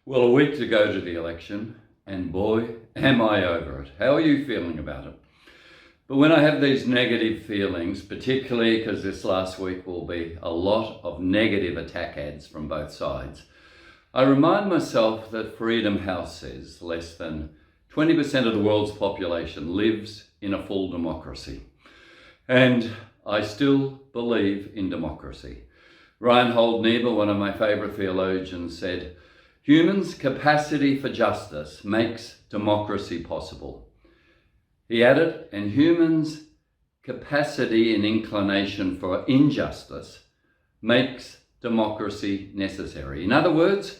Well, a week to go to the election, and boy, am I over it. How are you feeling about it? But when I have these negative feelings, particularly because this last week will be a lot of negative attack ads from both sides, I remind myself that Freedom House says less than 20% of the world's population lives in a full democracy. And I still believe in democracy. Reinhold Niebuhr, one of my favourite theologians, said, "Humans' capacity for justice makes democracy possible." He added, and humans' capacity and inclination for injustice makes democracy necessary. In other words,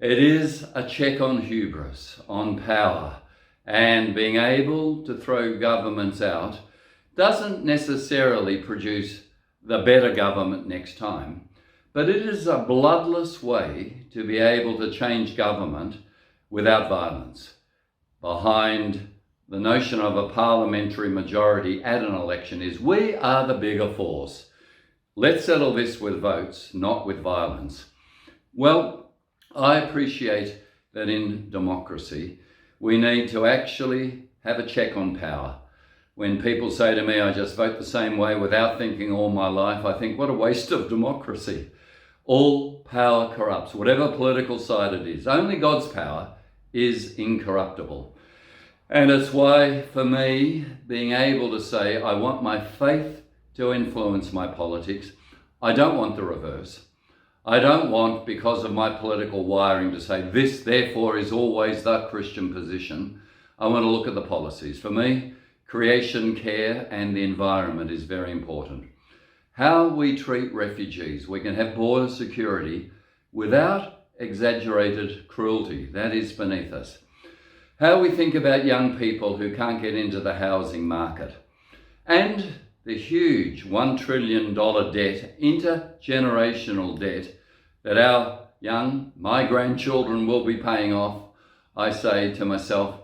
it is a check on hubris, on power, and being able to throw governments out doesn't necessarily produce the better government next time, but it is a bloodless way to be able to change government without violence. Behind the notion of a parliamentary majority at an election is we are the bigger force. Let's settle this with votes, not with violence. Well, I appreciate that in democracy, we need to actually have a check on power. When people say to me, I just vote the same way without thinking all my life, I think, what a waste of democracy. All power corrupts, whatever political side it is. Only God's power is incorruptible. And it's why, for me, being able to say, I want my faith to influence my politics, I don't want the reverse. I don't want, because of my political wiring, to say this, therefore, is always the Christian position. I want to look at the policies. For me, creation care and the environment is very important. How we treat refugees. We can have border security without exaggerated cruelty. That is beneath us. How we think about young people who can't get into the housing market. And the huge $1 trillion debt, intergenerational debt, that my grandchildren will be paying off. I say to myself,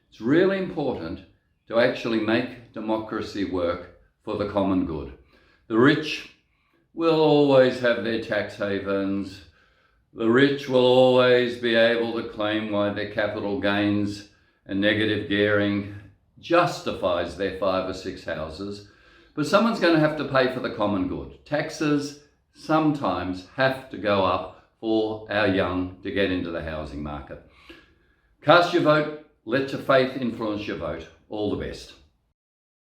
it's really important to actually make democracy work for the common good. The rich will always have their tax havens. The rich will always be able to claim why their capital gains and negative gearing justifies their 5 or 6 houses. But someone's going to have to pay for the common good. Taxes sometimes have to go up for our young to get into the housing market. Cast your vote. Let your faith influence your vote. All the best.